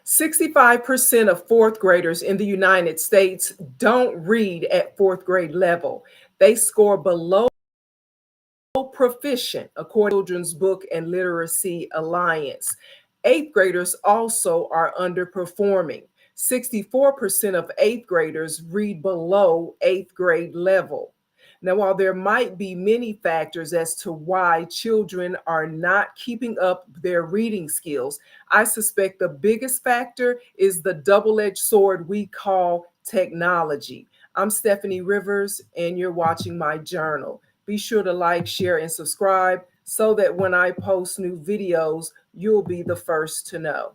65% of fourth graders in the United States don't read at fourth grade level. They score below proficient, according to Children's Book and Literacy Alliance. Eighth graders also are underperforming. 64% of eighth graders read below eighth grade level. Now, while there might be many factors as to why children are not keeping up their reading skills, I suspect the biggest factor is the double edged sword we call technology. I'm Steffanie Rivers, and you're watching my journal. Be sure to like, share, and subscribe so that when I post new videos, you'll be the first to know.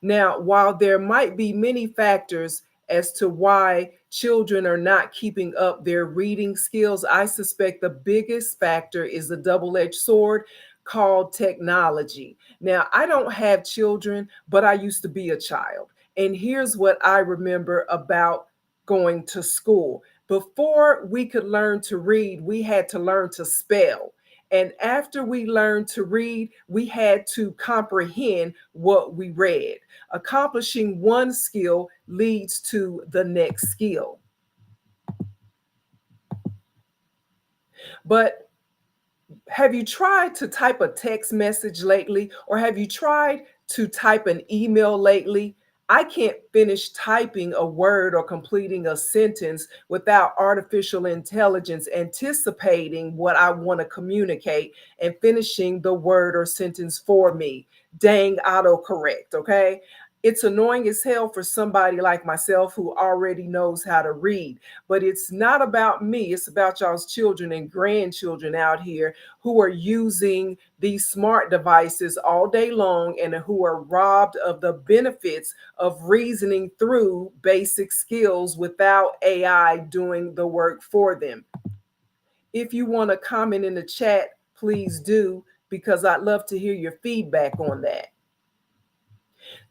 Now, while there might be many factors as to why children are not keeping up their reading skills, I suspect the biggest factor is the double-edged sword called technology. Now, I don't have children, but I used to be a child. And here's what I remember about going to school. Before we could learn to read, we had to learn to spell. And after we learned to read, we had to comprehend what we read. Accomplishing one skill leads to the next skill. But have you tried to type a text message lately, or have you tried to type an email lately? I can't finish typing a word or completing a sentence without artificial intelligence anticipating what I want to communicate and finishing the word or sentence for me. Dang autocorrect, okay? It's annoying as hell for somebody like myself who already knows how to read, but it's not about me. It's about y'all's children and grandchildren out here who are using these smart devices all day long and who are robbed of the benefits of reasoning through basic skills without AI doing the work for them. If you want to comment in the chat, please do, because I'd love to hear your feedback on that.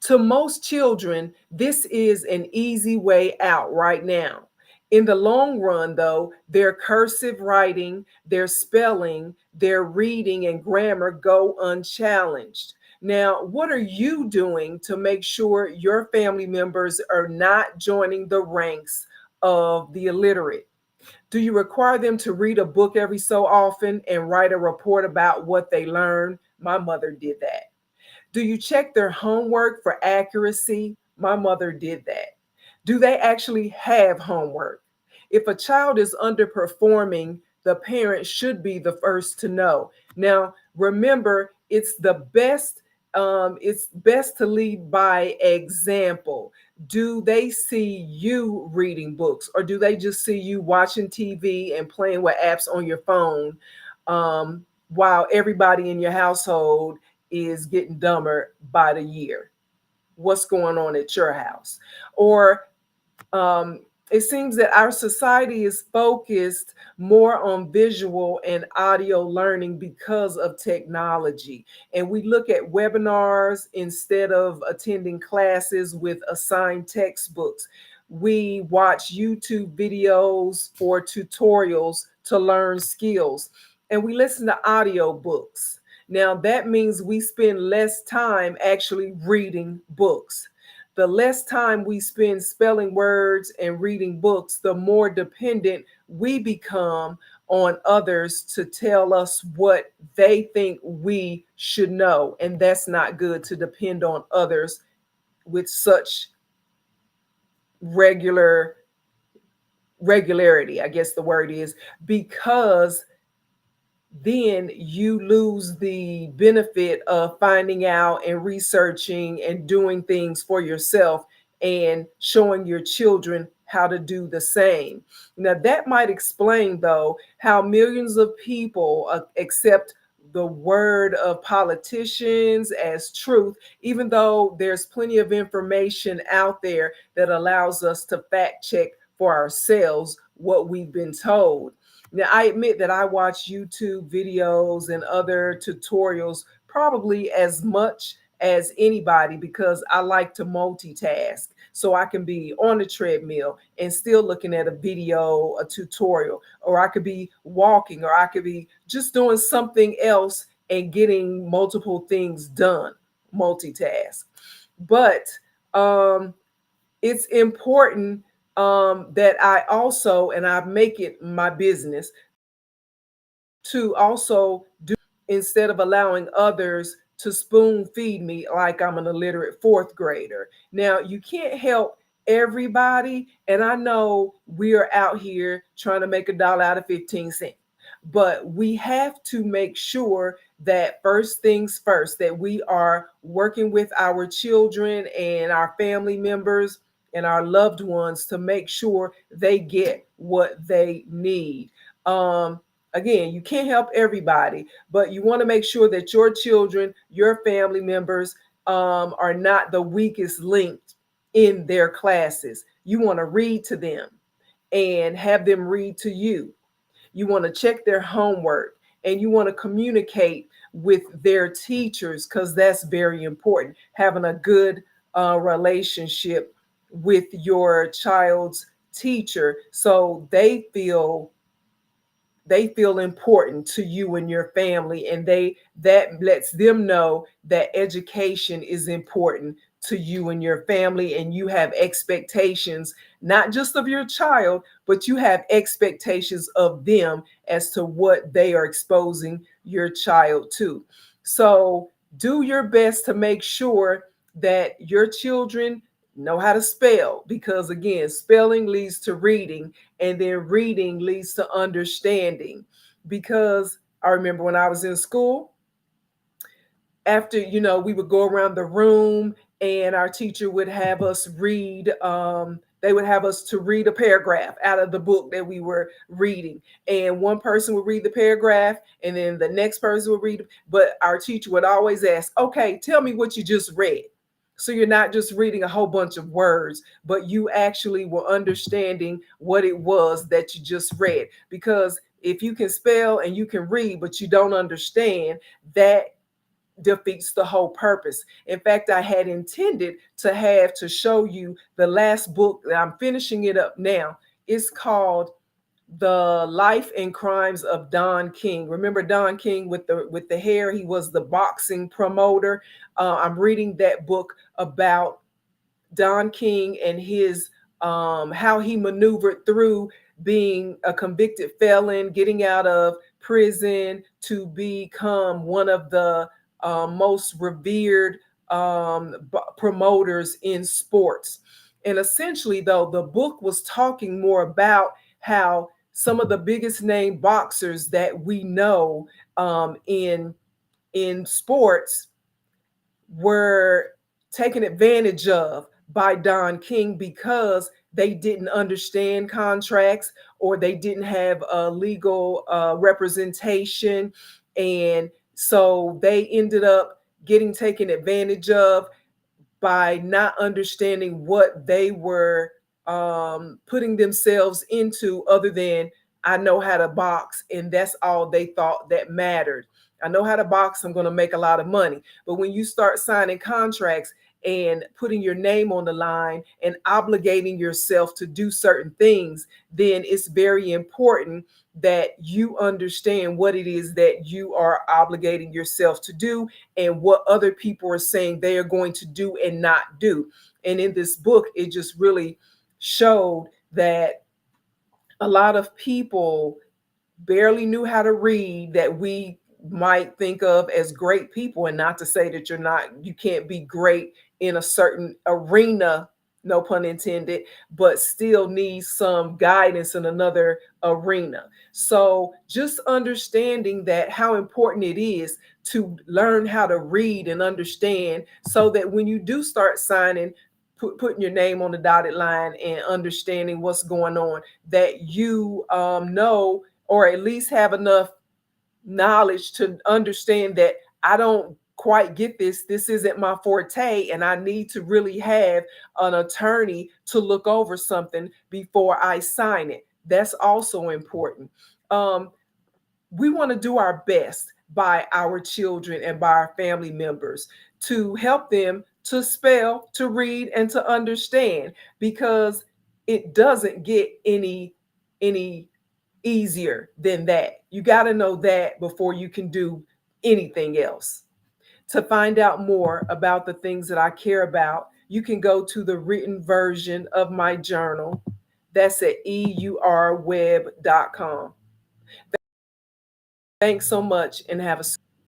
To most children, this is an easy way out right now. In the long run, though, their cursive writing, their spelling, their reading, and grammar go unchallenged. Now, what are you doing to make sure your family members are not joining the ranks of the illiterate? Do you require them to read a book every so often and write a report about what they learned? My mother did that. Do you check their homework for accuracy? My mother did that. Do they actually have homework? If a child is underperforming, the parent should be the first to know. Now, remember, it's best to lead by example. Do they see you reading books, or do they just see you watching TV and playing with apps on your phone while everybody in your household is getting dumber by the year? What's going on at your house? Or it seems that our society is focused more on visual and audio learning because of technology. And we look at webinars instead of attending classes with assigned textbooks. We watch YouTube videos for tutorials to learn skills, and we listen to audio books. Now, that means we spend less time actually reading books. The less time we spend spelling words and reading books, the more dependent we become on others to tell us what they think we should know. And that's not good, to depend on others with such regularity, I guess the word is, because then you lose the benefit of finding out and researching and doing things for yourself and showing your children how to do the same. Now, that might explain, though, how millions of people accept the word of politicians as truth, even though there's plenty of information out there that allows us to fact check for ourselves what we've been told. Now, I admit that I watch YouTube videos and other tutorials probably as much as anybody because I like to multitask. So I can be on the treadmill and still looking at a video, a tutorial, or I could be walking, or I could be just doing something else and getting multiple things done, multitask. But um, it's important that I also, and I make it my business to also do, instead of allowing others to spoon feed me like I'm an illiterate fourth grader. Now, you can't help everybody. And I know we are out here trying to make a dollar out of 15 cents. But we have to make sure that first things first, that we are working with our children and our family members and our loved ones to make sure they get what they need. Um, Again, you can't help everybody, but you want to make sure that your children, your family members, are not the weakest link in their classes. You want to read to them and have them read to you. You want to check their homework, and you want to communicate with their teachers, because that's very important. Having a good relationship with your child's teacher, so they feel important to you and your family, and that lets them know that education is important to you and your family, and you have expectations not just of your child, but you have expectations of them as to what they are exposing your child to. So do your best to make sure that your children know how to spell, because again, spelling leads to reading, and then reading leads to understanding. Because I remember when I was in school, after, we would go around the room, and our teacher would have us read, they would have us to read a paragraph out of the book that we were reading, and one person would read the paragraph, and then the next person would read, but our teacher would always ask, okay, tell me what you just read. So you're not just reading a whole bunch of words, but you actually were understanding what it was that you just read. Because if you can spell and you can read, but you don't understand, that defeats the whole purpose. In fact, I had intended to have to show you the last book that I'm finishing it up now. It's called The Life and Crimes of Don King. Remember Don King with the hair? He was the boxing promoter. I'm reading that book about Don King and his how he maneuvered through being a convicted felon, getting out of prison to become one of the most revered promoters in sports. And essentially, though, the book was talking more about how some of the biggest name boxers that we know in sports were taken advantage of by Don King because they didn't understand contracts, or they didn't have a legal representation. And so they ended up getting taken advantage of by not understanding what they were putting themselves into, other than, I know how to box, and that's all they thought that mattered. I know how to box, I'm going to make a lot of money. But when you start signing contracts and putting your name on the line and obligating yourself to do certain things, then it's very important that you understand what it is that you are obligating yourself to do, and what other people are saying they are going to do and not do. And in this book, it just really showed that a lot of people barely knew how to read, that we might think of as great people. And not to say that you can't be great in a certain arena, no pun intended, but still need some guidance in another arena. So just understanding that, how important it is to learn how to read and understand, so that when you do start signing, putting your name on the dotted line and understanding what's going on, that you know, or at least have enough knowledge to understand that I don't quite get this. This isn't my forte, and I need to really have an attorney to look over something before I sign it. That's also important. Um, we want to do our best by our children and by our family members to help them to spell, to read, and to understand, because it doesn't get any easier than that. You got to know that before you can do anything else. To find out more about the things that I care about, you can go to the written version of my journal. That's at eurweb.com. Thanks so much and have a